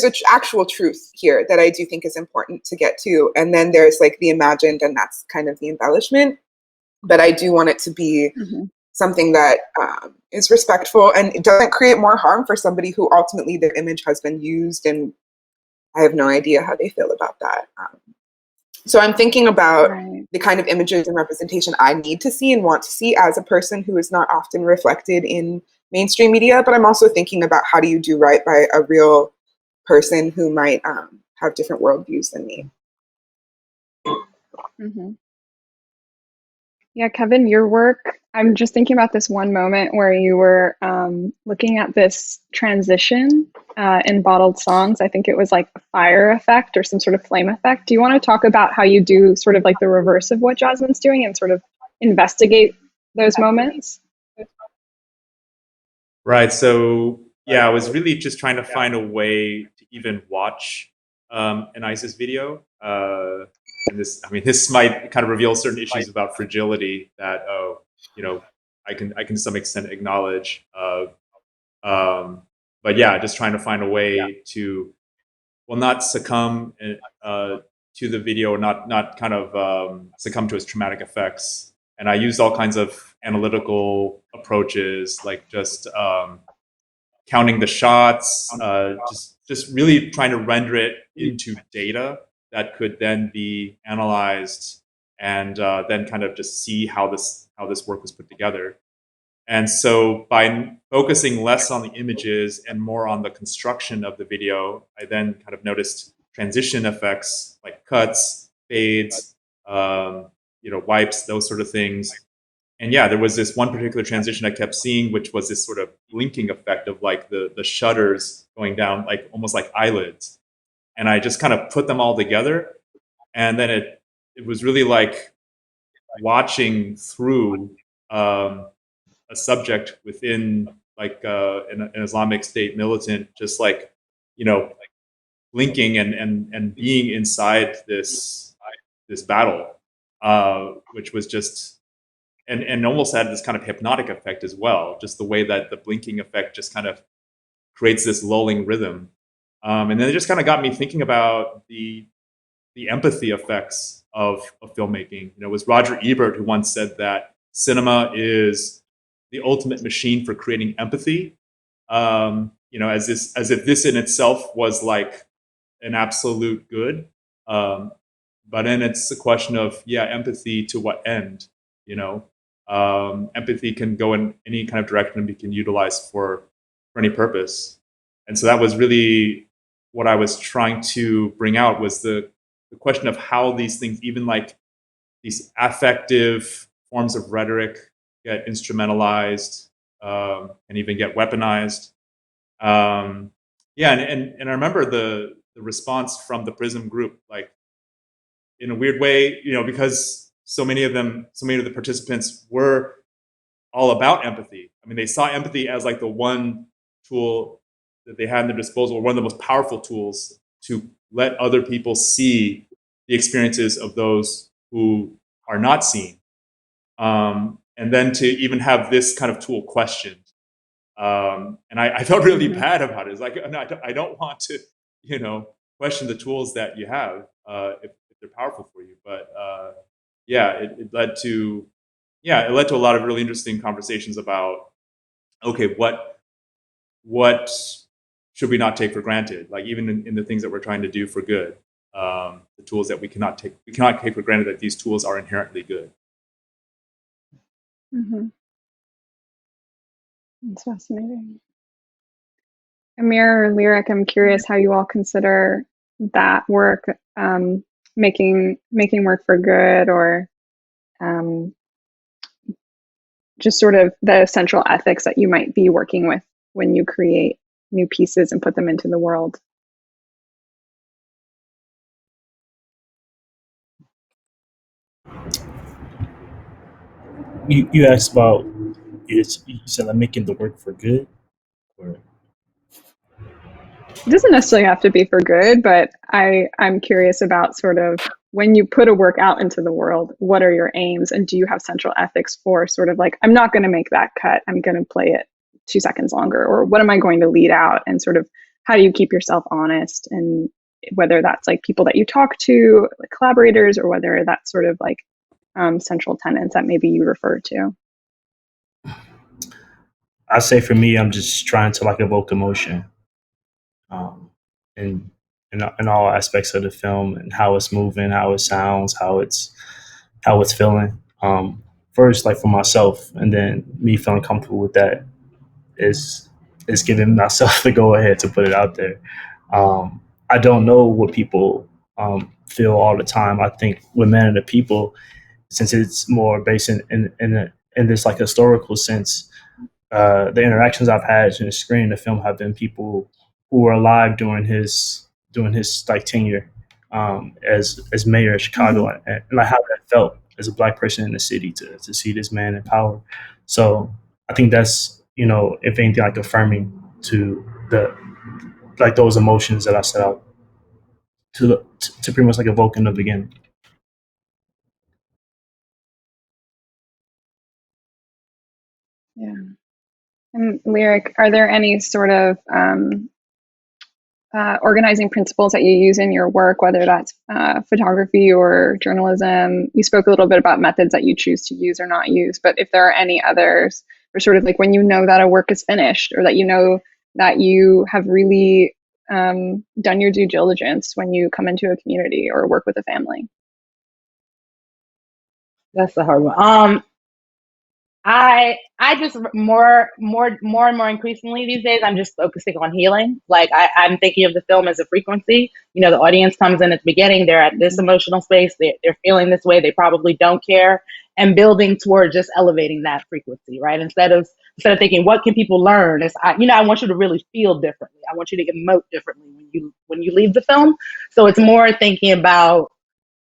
S15: an actual truth here that I do think is important to get to. And then there's like the imagined, and that's kind of the embellishment. But I do want it to be something that is respectful and it doesn't create more harm for somebody who ultimately their image has been used, and I have no idea how they feel about that. So I'm thinking about the kind of images and representation I need to see and want to see as a person who is not often reflected in mainstream media, but I'm also thinking about how do you do right by a real person who might have different worldviews than me.
S14: Yeah, Kevin, your work, I'm just thinking about this one moment where you were looking at this transition in bottled songs. I think it was like a fire effect or some sort of flame effect. Do you want to talk about how you do sort of like the reverse of what Jasmine's doing and sort of investigate those moments?
S17: Right. So yeah, I was really just trying to find a way to even watch an ISIS video. And this might kind of reveal certain issues about fragility that, I can to some extent acknowledge. But yeah, just trying to find a way to, not succumb to the video, not kind of succumb to its traumatic effects. And I used all kinds of analytical approaches, like just counting the shots, just really trying to render it into data that could then be analyzed and then kind of just see how this work was put together. And so by focusing less on the images and more on the construction of the video, I then kind of noticed transition effects like cuts, fades, wipes, those sort of things. And yeah, there was this one particular transition I kept seeing, which was this sort of blinking effect of like the shutters going down, like almost like eyelids. And I just kind of put them all together. And then it was really like watching through a subject within like an Islamic State militant, just like, blinking and being inside this battle, which was just, and almost had this kind of hypnotic effect as well, just the way that the blinking effect just kind of creates this lulling rhythm. And then it just kind of got me thinking about the empathy effects of filmmaking. It was Roger Ebert who once said that cinema is the ultimate machine for creating empathy. As if this in itself was like an absolute good. But then it's a question of, empathy to what end? Empathy can go in any kind of direction and be can utilized for any purpose. And so that was really what I was trying to bring out, was the question of how these things, even like these affective forms of rhetoric, get instrumentalized and even get weaponized. And I remember the response from the Prism group, like in a weird way, because so many of the participants were all about empathy. I mean, they saw empathy as like the one tool that they had in their disposal, one of the most powerful tools to let other people see the experiences of those who are not seen. And then to even have this kind of tool questioned. And I felt really bad about it. It's like, no, I don't want to, question the tools that you have if they're powerful for you. But it led to a lot of really interesting conversations about, okay, what should we not take for granted? Like even in the things that we're trying to do for good, the tools that we cannot take for granted that these tools are inherently good.
S14: That's fascinating. Amir or Lyric, I'm curious how you all consider that work, making work for good, or just sort of the central ethics that you might be working with when you create new pieces and put them into the world.
S16: You asked about you said like making the work for good, or
S14: It doesn't necessarily have to be for good, but I'm curious about sort of when you put a work out into the world, what are your aims, and do you have central ethics for sort of like, I'm not going to make that cut, I'm going to play it 2 seconds longer, or what am I going to lead out, and sort of how do you keep yourself honest, and whether that's like people that you talk to, like collaborators, or whether that's sort of like central tenets that maybe you refer to.
S16: I say for me, I'm just trying to like evoke emotion, in all aspects of the film, and how it's moving, how it sounds, how it's feeling. First, like for myself, and then me feeling comfortable with that is giving myself the go ahead to put it out there. I don't know what people feel all the time. I think with Men and the People, since it's more based in this like historical sense, the interactions I've had in the screen, the film, have been people who were alive during his like tenure as mayor of Chicago, and like how that felt as a Black person in the city to see this man in power. So I think that's, if anything, like affirming to those emotions that I set out to pretty much like evoke in the beginning.
S14: Yeah. And Lyric, are there any sort of organizing principles that you use in your work, whether that's photography or journalism? You spoke a little bit about methods that you choose to use or not use, but if there are any others, or sort of like when you know that a work is finished, or that you know that you have really done your due diligence when you come into a community or work with a family?
S18: That's the hard one. I just more and more increasingly these days, I'm just focusing on healing. Like I'm thinking of the film as a frequency. The audience comes in at the beginning, they're at this emotional space, they're feeling this way, they probably don't care, and building toward just elevating that frequency, right? Instead of thinking, what can people learn? I want you to really feel differently. I want you to emote differently when you leave the film. So it's more thinking about,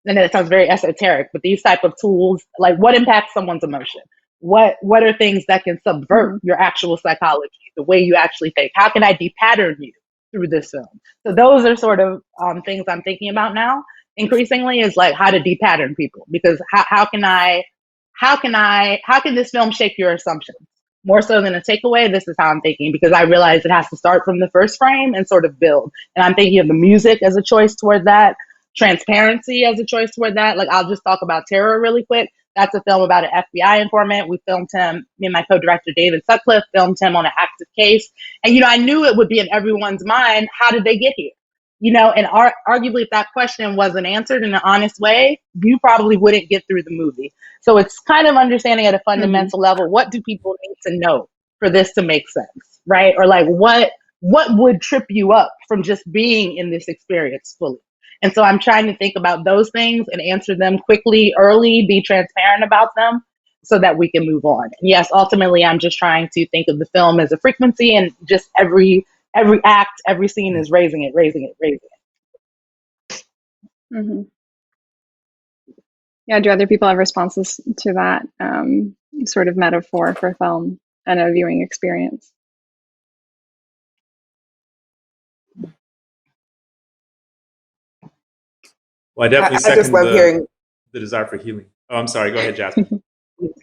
S18: and it sounds very esoteric, but these type of tools, like what impacts someone's emotion? What are things that can subvert your actual psychology, the way you actually think? How can I de-pattern you through this film? So those are sort of things I'm thinking about now increasingly, is like how to de-pattern people, because how can this film shape your assumptions? More so than a takeaway, this is how I'm thinking, because I realize it has to start from the first frame and sort of build. And I'm thinking of the music as a choice toward that, transparency as a choice toward that. Like, I'll just talk about Terror really quick. That's a film about an FBI informant. We filmed him, me and my co-director David Sutcliffe filmed him on an active case. And, I knew it would be in everyone's mind, how did they get here? And arguably if that question wasn't answered in an honest way, you probably wouldn't get through the movie. So it's kind of understanding at a fundamental level, what do people need to know for this to make sense, right? Or like, what would trip you up from just being in this experience fully? And so I'm trying to think about those things and answer them quickly, early, be transparent about them so that we can move on. And yes, ultimately, I'm just trying to think of the film as a frequency, and just every act, every scene is raising it.
S14: Mm-hmm. Yeah, do other people have responses to that sort of metaphor for film and a viewing experience?
S17: Well, I definitely
S15: I just love hearing
S17: the desire for healing. Oh, I'm sorry. Go ahead, Jasmine.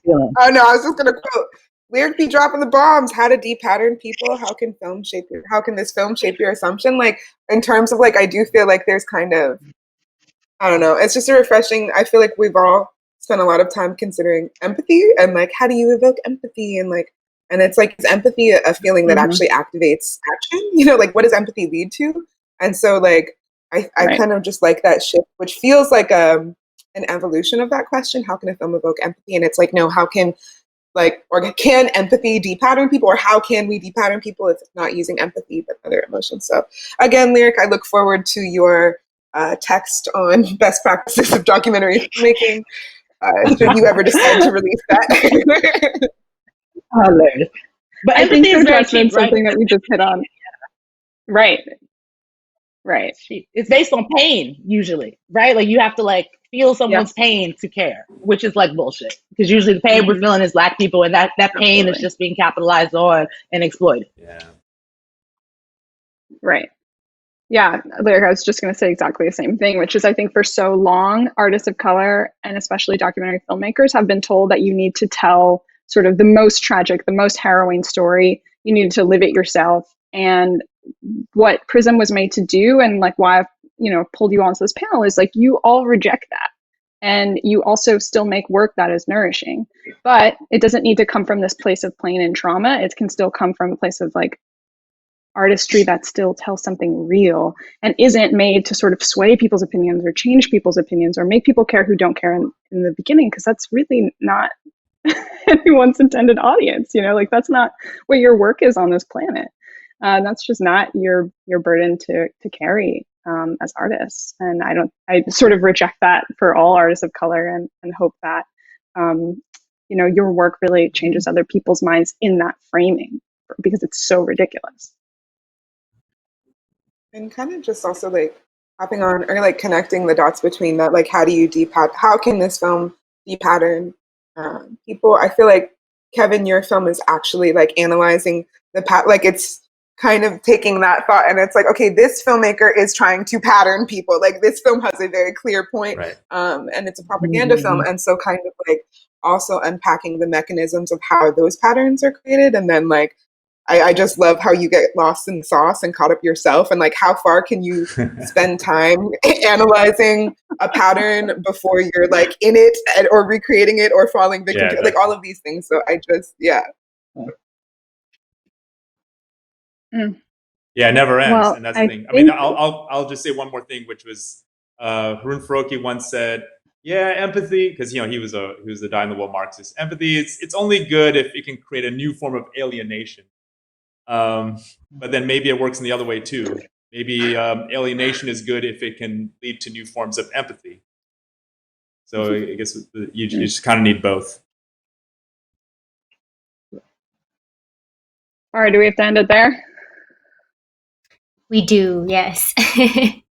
S15: Oh no, I was just gonna quote Lyric be dropping the bombs. How to de-pattern people. How can this film shape your assumption? Like, in terms of like, I do feel like there's kind of, I don't know, it's just a refreshing. I feel like we've all spent a lot of time considering empathy and like, how do you evoke empathy, and it's like, is empathy a feeling that actually activates action? Like, what does empathy lead to? And so like, I kind of just like that shift, which feels like an evolution of that question. How can a film evoke empathy? And it's like, no, how can can empathy de-pattern people, or how can we de-pattern people if it's not using empathy but other emotions? So again, Lyric, I look forward to your text on best practices of documentary filmmaking. Should you ever decide to release that?
S18: Hilarious. But
S14: I think
S18: empathy is very cheap, right?
S14: something that you just hit on. Right. Right.
S18: It's based on pain usually, right? Like you have to like feel someone's pain to care, which is like bullshit. Because usually the pain we're feeling is Black people, and that pain is just being capitalized on and exploited.
S17: Yeah.
S14: Right. Yeah, like I was just going to say exactly the same thing, which is I think for so long, artists of color and especially documentary filmmakers have been told that you need to tell sort of the most tragic, the most harrowing story. You need to live it yourself. And what Prism was made to do, and like why I've pulled you onto this panel, is like you all reject that. And you also still make work that is nourishing. But it doesn't need to come from this place of pain and trauma. It can still come from a place of like artistry that still tells something real and isn't made to sort of sway people's opinions or change people's opinions or make people care who don't care in the beginning, because that's really not anyone's intended audience. Like that's not what your work is on this planet. That's just not your burden to carry as artists. And I sort of reject that for all artists of color, and hope that your work really changes other people's minds in that framing, because it's so ridiculous.
S15: And kind of just also like hopping on or like connecting the dots between that, like how can this film depattern people? I feel like, Kevin, your film is actually like analyzing like it's kind of taking that thought and it's like, okay, this filmmaker is trying to pattern people. Like this film has a very clear point,
S17: right.
S15: And it's a propaganda film. And so kind of like also unpacking the mechanisms of how those patterns are created. And then like, I just love how you get lost in the sauce and caught up yourself, and like how far can you spend time analyzing a pattern before you're like in it or recreating it or falling victim to it, like all of these things. So I just,
S17: Yeah, it never ends, and that's the thing. I mean, I'll just say one more thing, which was Harun Faroqi once said, "Yeah, empathy," because he was a dyed-in-the-wool Marxist. Empathy, it's only good if it can create a new form of alienation. But then maybe it works in the other way too. Maybe alienation is good if it can lead to new forms of empathy. So I guess you just kind of need both.
S14: All right, do we have to end it there?
S2: We do, yes. Thank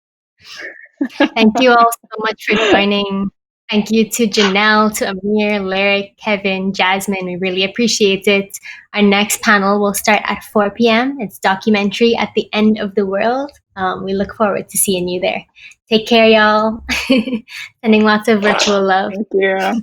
S2: you all so much for joining. Thank you to Jeanelle, to Amir, Lyric, Kevin, Jasmine. We really appreciate it. Our next panel will start at 4 p.m. It's documentary At the End of the World. We look forward to seeing you there. Take care, y'all. Sending lots of virtual love.
S14: Thank you.